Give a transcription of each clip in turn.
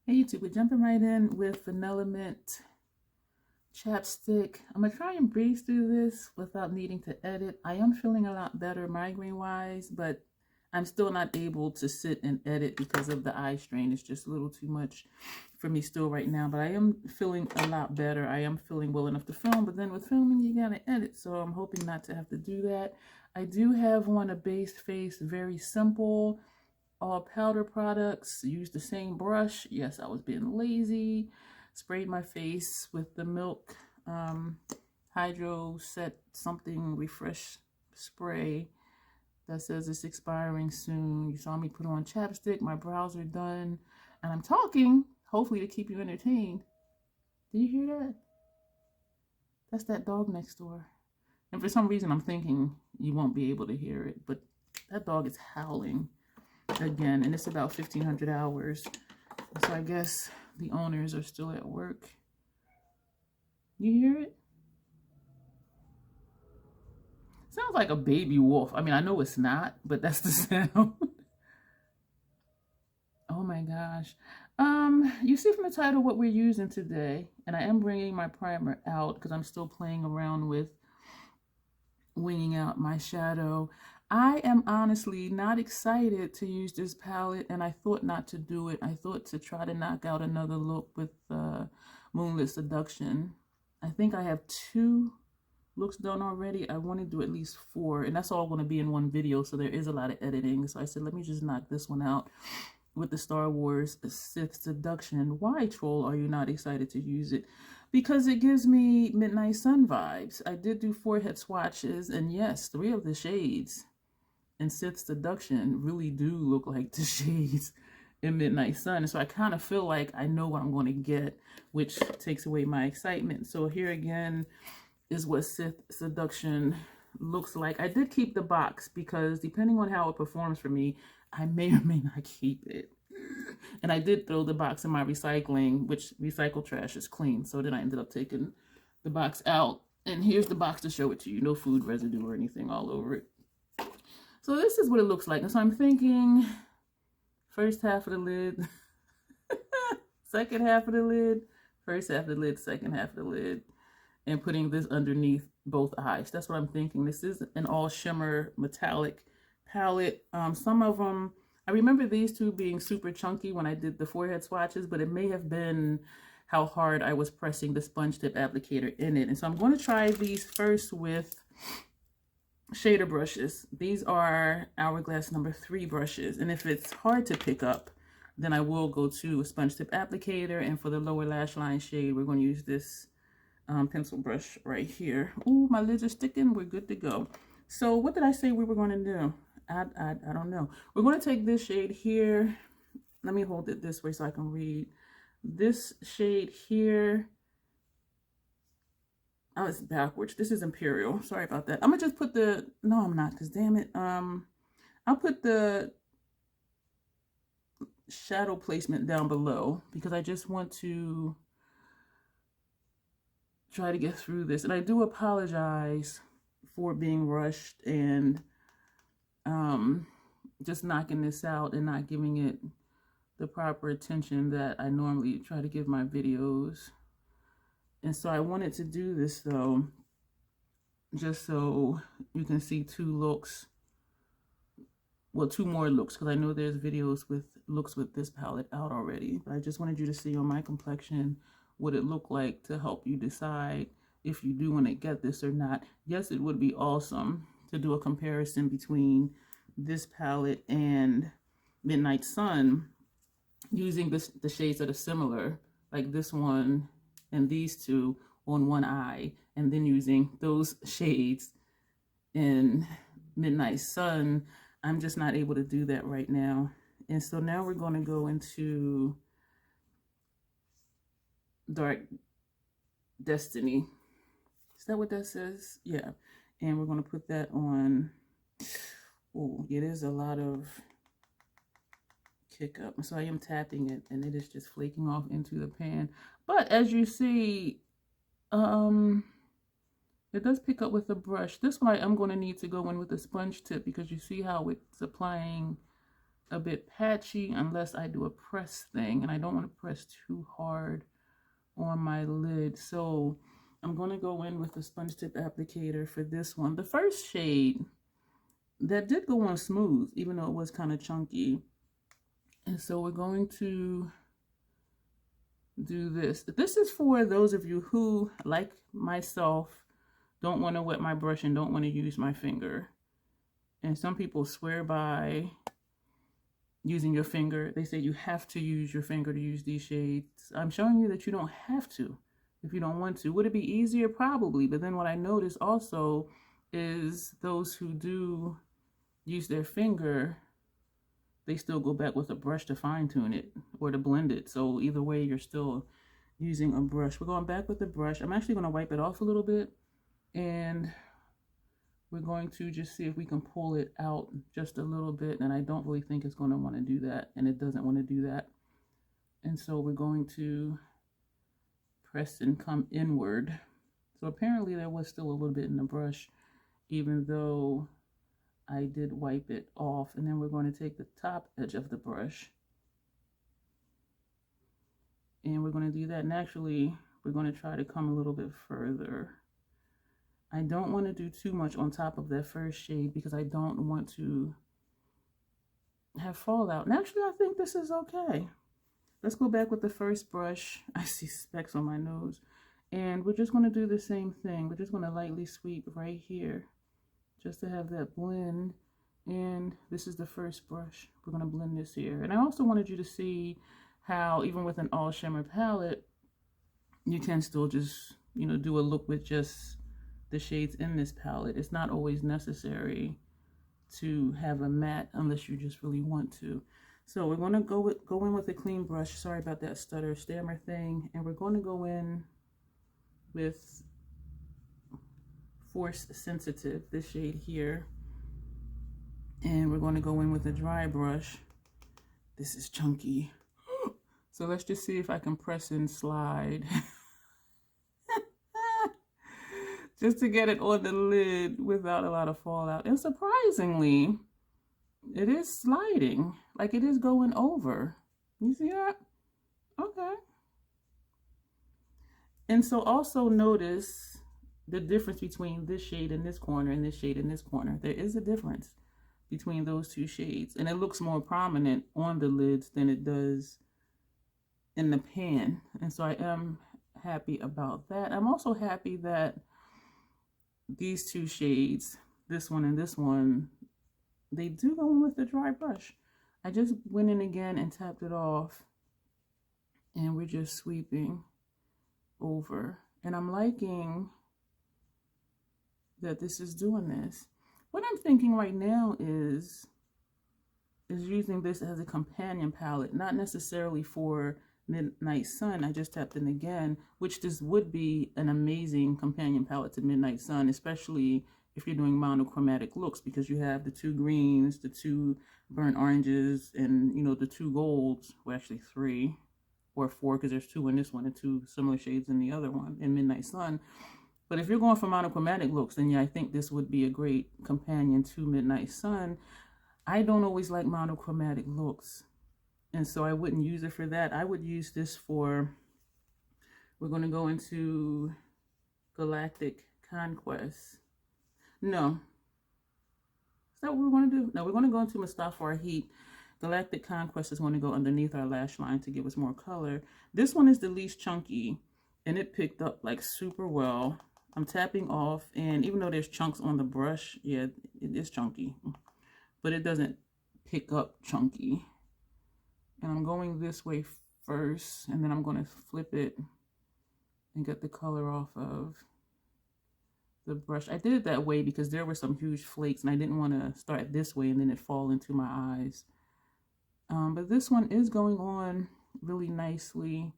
Hey YouTube, we're jumping right in with Vanilla Mint chapstick. I'm going to try and breeze through this without needing to edit. I am feeling a lot better migraine-wise, but I'm still not able to sit and edit because of the eye strain. It's just a little too much for me still right now, but I am feeling a lot better. I am feeling well enough to film, but then with filming, you got to edit, so I'm hoping not to have to do that. I do have on a base face, very simple, all powder products. Use the same brush. Yes, I was being lazy. Sprayed my face with the Milk Hydro Set something refresh spray that says it's expiring soon. You saw me put on chapstick. My brows are done, and I'm talking, hopefully to keep you entertained. Did you hear that? That's that dog next door. And for some reason, I'm thinking you won't be able to hear it, but that dog is howling again, and it's about 1,500 hours. So I guess the owners are still at work. You hear it? Sounds like a baby wolf. I mean, I know it's not, but that's the sound. Oh my gosh. You see from the title what we're using today, and I am bringing my primer out because I'm still playing around with winging out my shadow. I am honestly not excited to use this palette, and I thought not to do it. I thought to try to knock out another look with Moonlit Seduction. I think I have 2 looks done already. I want to do at least 4, and that's all going to be in one video, so there is a lot of editing. So I said, let me just knock this one out with the Star Wars Sith Seduction. Why, troll, are you not excited to use it? Because it gives me Midnight Sun vibes. I did do forehead swatches, and yes, 3 of the shades in Sith Seduction really do look like the shades in Midnight Sun. So I kind of feel like I know what I'm going to get, which takes away my excitement. So here again is what Sith Seduction looks like. I did keep the box because depending on how it performs for me, I may or may not keep it. And I did throw the box in my recycling, which recycle trash is clean. So then I ended up taking the box out. And here's the box to show it to you. No food residue or anything all over it. So this is what it looks like. And so I'm thinking first half of the lid, second half of the lid, first half of the lid, second half of the lid, and putting this underneath both eyes. That's what I'm thinking. This is an all shimmer metallic palette. Some of them, I remember these 2 being super chunky when I did the forehead swatches, but it may have been how hard I was pressing the sponge tip applicator in it. And so I'm going to try these first with shader brushes. These are Hourglass number 3 brushes, and if it's hard to pick up, then I will go to a sponge tip applicator, and for the lower lash line shade, we're going to use this pencil brush right here. Ooh, my lids are sticking. We're good to go. So what did I say we were going to do? I don't know. We're going to take this shade here. Let me hold it this way so I can read. This shade here. Oh, it's backwards. This is Imperial. Sorry about that. I'm going to just put the... No, I'm not, because damn it. I'll put the shadow placement down below because I just want to try to get through this. And I do apologize for being rushed and just knocking this out and not giving it the proper attention that I normally try to give my videos. And so I wanted to do this though, just so you can see 2 looks. Well, 2 more looks, because I know there's videos with looks with this palette out already. But I just wanted you to see on my complexion what it looked like to help you decide if you do want to get this or not. Yes, it would be awesome to do a comparison between this palette and Midnight Sun using the shades that are similar, like this one and these 2 on one eye, and then using those shades in Midnight Sun. I'm just not able to do that right now. And so now we're going to go into Dark Destiny. Is that what that says? Yeah. And we're going to put that on. Oh, it is a lot of kick up. So I am tapping it, and it is just flaking off into the pan. But as you see, it does pick up with the brush. This one I am going to need to go in with a sponge tip because you see how it's applying a bit patchy unless I do a press thing, and I don't want to press too hard on my lid. So I'm going to go in with the sponge tip applicator for this one. The first shade, that did go on smooth, even though it was kind of chunky. And so we're going to do this. This is for those of you who, like myself, don't want to wet my brush and don't want to use my finger. And some people swear by using your finger. They say you have to use your finger to use these shades. I'm showing you that you don't have to if you don't want to. Would it be easier? Probably. But then what I notice also is those who do use their finger, they still go back with a brush to fine tune it or to blend it. So either way, you're still using a brush. We're going back with the brush. I'm actually going to wipe it off a little bit, and we're going to just see if we can pull it out just a little bit. And I don't really think it's going to want to do that, and it doesn't want to do that. And so we're going to press and come inward. So apparently there was still a little bit in the brush, even though I did wipe it off. And then we're going to take the top edge of the brush, and we're going to do that. And actually, we're going to try to come a little bit further. I don't want to do too much on top of that first shade because I don't want to have fallout. And actually, I think this is okay. Let's go back with the first brush. I see specks on my nose. And we're just going to do the same thing. We're just going to lightly sweep right here just to have that blend. And this is the first brush. We're going to blend this here. And I also wanted you to see how even with an all shimmer palette, you can still just, you know, do a look with just the shades in this palette. It's not always necessary to have a matte unless you just really want to. So we're going to go in with a clean brush. Sorry about that stutter stammer thing. And we're going to go in with Force Sensitive, this shade here. And we're going to go in with a dry brush. This is chunky. So let's just see if I can press and slide. Just to get it on the lid without a lot of fallout. And surprisingly, it is sliding. Like it is going over. You see that? Okay. And so also notice the difference between this shade in this corner and this shade in this corner. There is a difference between those two shades. And it looks more prominent on the lids than it does in the pan. And so I am happy about that. I'm also happy that these two shades, this one and this one, they do go in with the dry brush. I just went in again and tapped it off, and we're just sweeping over. And I'm liking that this is doing this. What I'm thinking right now is using this as a companion palette, not necessarily for Midnight Sun. I just tapped in again, which this would be an amazing companion palette to Midnight Sun, especially if you're doing monochromatic looks, because you have the two greens, the two burnt oranges, and you know, the two golds. Well, actually 3 or 4, because there's 2 in this one and 2 similar shades in the other one in Midnight Sun. But if you're going for monochromatic looks, then yeah, I think this would be a great companion to Midnight Sun. I don't always like monochromatic looks, and so I wouldn't use it for that. I would use this for, we're going to go into Galactic Conquest. No. Is that what we're going to do? No, we're going to go into Mustafar Heat. Galactic Conquest is going to go underneath our lash line to give us more color. This one is the least chunky, and it picked up like super well. I'm tapping off, and even though there's chunks on the brush, yeah, it is chunky, but it doesn't pick up chunky. And I'm going this way first, and then I'm going to flip it and get the color off of the brush. I did it that way because there were some huge flakes, and I didn't want to start this way and then it fall into my eyes. But this one is going on really nicely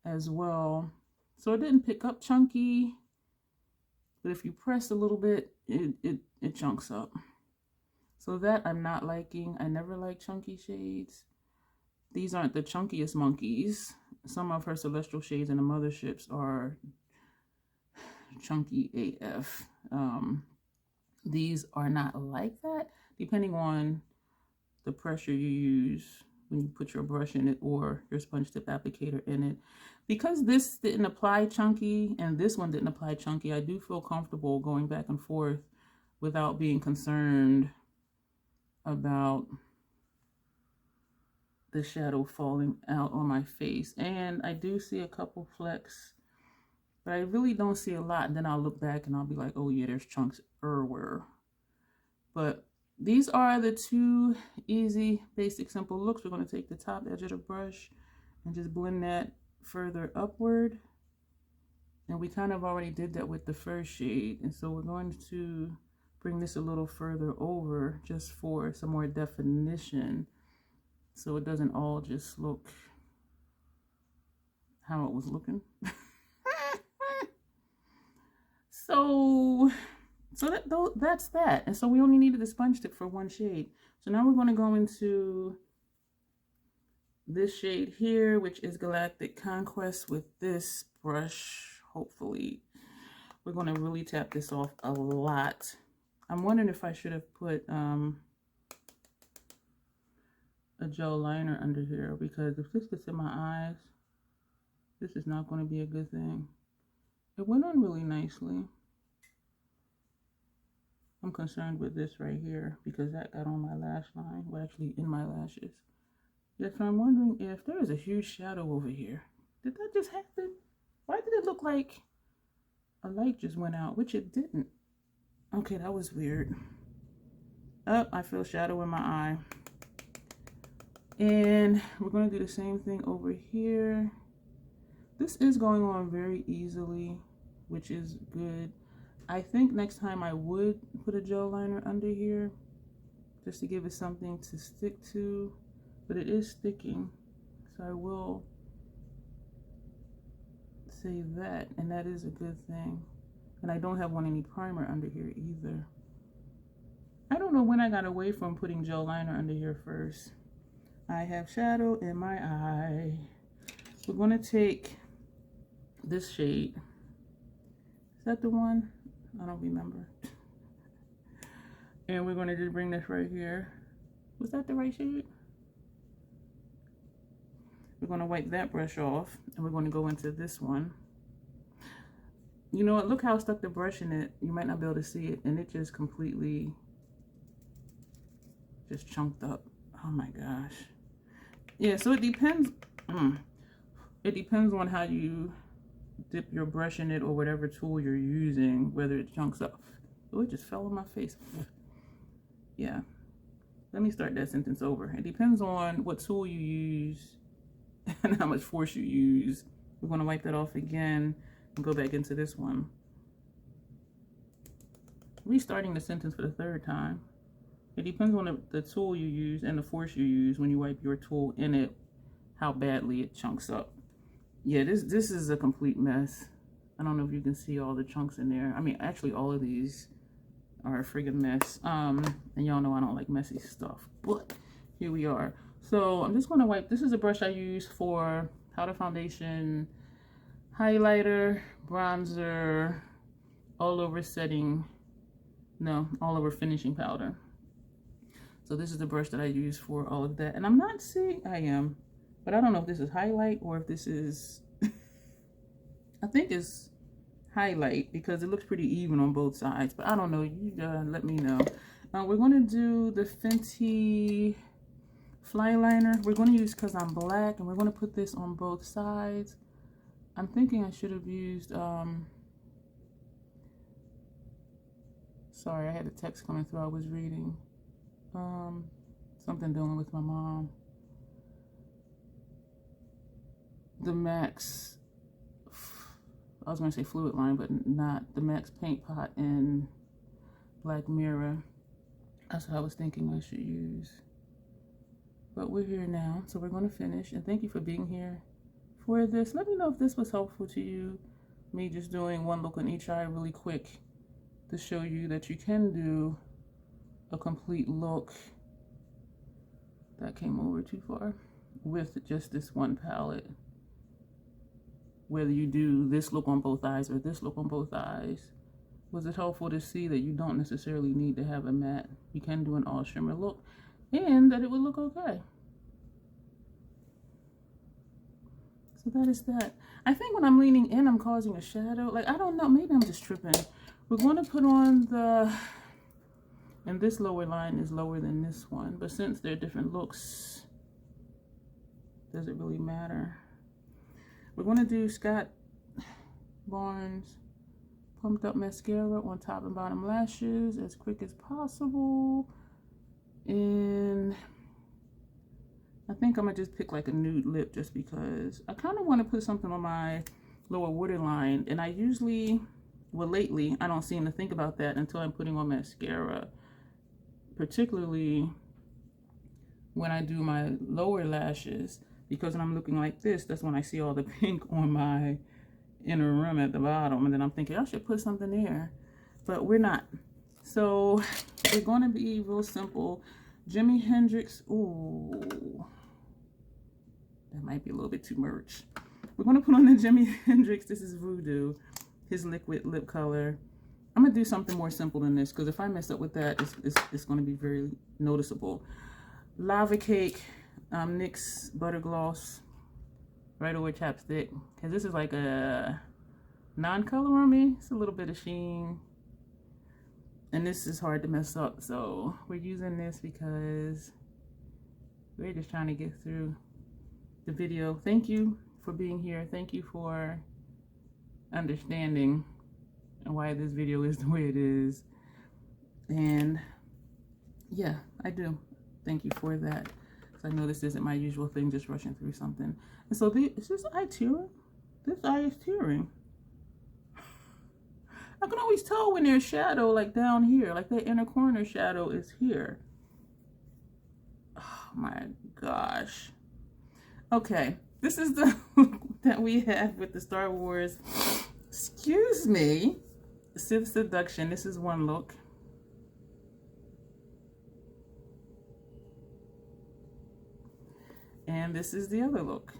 as well. So it didn't pick up chunky, but if you press a little bit, it chunks up. So that I'm not liking. I never like chunky shades. These aren't the chunkiest monkeys. Some of her celestial shades in the motherships are chunky AF. These are not like that, depending on the pressure you use when you put your brush in it or your sponge tip applicator in it. Because this didn't apply chunky and this one didn't apply chunky, I do feel comfortable going back and forth without being concerned about the shadow falling out on my face. And I do see a couple flecks, but I really don't see a lot. And then I'll look back and I'll be like, oh yeah, there's chunks everywhere. But these are the two easy, basic, simple looks. We're going to take the top edge of the brush and just blend that further upward. And we kind of already did that with the first shade. And so we're going to bring this a little further over just for some more definition, so it doesn't all just look how it was looking. That's that. And so we only needed the sponge tip for one shade. So now we're going to go into this shade here, which is Galactic Conquest, with this brush. Hopefully we're going to really tap this off a lot. I'm wondering if I should have put a gel liner under here, because if this gets in my eyes, this is not going to be a good thing. It went on really nicely. I'm concerned with this right here because that got on my lash line, well, actually in my lashes. Yes, so I'm wondering if there is a huge shadow over here. Did that just happen? Why did it look like a light just went out, which it didn't? Okay, that was weird. Oh, I feel shadow in my eye. And we're going to do the same thing over here. This is going on very easily, which is good. I think next time I would put a gel liner under here just to give it something to stick to, but it is sticking, so I will say that, and that is a good thing. And I don't have any primer under here either. I don't know when I got away from putting gel liner under here first. I have shadow in my eye. We're going to take this shade. Is that the one? I don't remember. And we're going to just bring this right here. Was that the right shade? We're going to wipe that brush off and we're going to go into this one. You know what? Look how I stuck the brush in it. You might not be able to see it, and it just completely just chunked up. Oh my gosh. Yeah, so it depends. It depends on how you dip your brush in it or whatever tool you're using, whether it chunks up. Oh, it just fell on my face. Yeah. Let me start that sentence over. It depends on what tool you use and how much force you use. We're going to wipe that off again and go back into this one. Restarting the sentence for the third time. It depends on the tool you use and the force you use when you wipe your tool in it, how badly it chunks up. Yeah, this is a complete mess. I don't know if you can see all the chunks in there. I mean, actually all of these are a friggin' mess. And y'all know I don't like messy stuff, but here we are. So I'm just gonna wipe. This is a brush I use for powder foundation, highlighter, bronzer, all over finishing powder. So this is the brush that I use for all of that. And I'm not seeing, but I don't know if this is highlight or if this is, I think it's highlight because it looks pretty even on both sides, but I don't know. You let me know. We're going to do the Fenty Fly Liner. We're going to use Cause I'm Black, and we're going to put this on both sides. I'm thinking I should have used, sorry, I had a text coming through I was reading. Something dealing with my mom. The Max, I was going to say Fluid Line, but not the Max Paint Pot in Black Mirror. That's what I was thinking I should use. But we're here now, so we're going to finish. And thank you for being here for this. Let me know if this was helpful to you. Me just doing one look on each eye really quick to show you that you can do a complete look. That came over too far with just this one palette. Whether you do this look on both eyes or this look on both eyes. Was it helpful to see that you don't necessarily need to have a matte? You can do an all shimmer look. and that it would look okay. So that is that. I think when I'm leaning in, I'm causing a shadow. Like, I don't know, maybe I'm just tripping. We're going to put on the, and this lower line is lower than this one, but since they're different looks, does it really matter? We're going to do Scott Barnes Pumped Up Mascara on top and bottom lashes as quick as possible. And I think I'm going to just pick like a nude lip just because I kind of want to put something on my lower waterline. And I usually, well lately, I don't seem to think about that until I'm putting on mascara. Particularly when I do my lower lashes, because when I'm looking like this, that's when I see all the pink on my inner rim at the bottom, and then I'm thinking I should put something there, but we're not. So we're going to be real simple. Jimi Hendrix, ooh, that might be a little bit too much. We're going to put on the Jimi Hendrix, this is Voodoo, his liquid lip color. I'm going to do something more simple than this, because if I mess up with that, it's going to be very noticeable. Lava Cake, NYX Butter Gloss, right over chapstick, because this is like a non-color on me. It's a little bit of sheen, and this is hard to mess up, so we're using this because we're just trying to get through the video. Thank you for being here. Thank you for understanding why this video is the way it is, and yeah, I do thank you for that. I know this isn't my usual thing, just rushing through something. And so is this eye tearing? This eye is tearing. I can always tell when there's shadow like down here, like that inner corner shadow is here. Oh my gosh. Okay, this is the look that we have with the Star Wars, excuse me, Sith Seduction. This is one look. And this is the other look.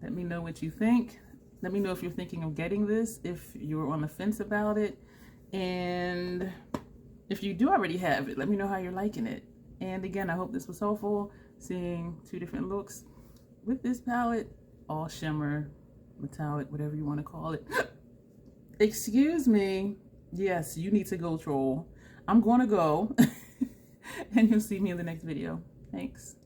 Let me know what you think. Let me know if you're thinking of getting this, if you're on the fence about it. And if you do already have it, let me know how you're liking it. And again, I hope this was helpful, seeing two different looks with this palette, all shimmer, metallic, whatever you want to call it. Excuse me. Yes, you need to go, troll. I'm going to go, and you'll see me in the next video. Thanks.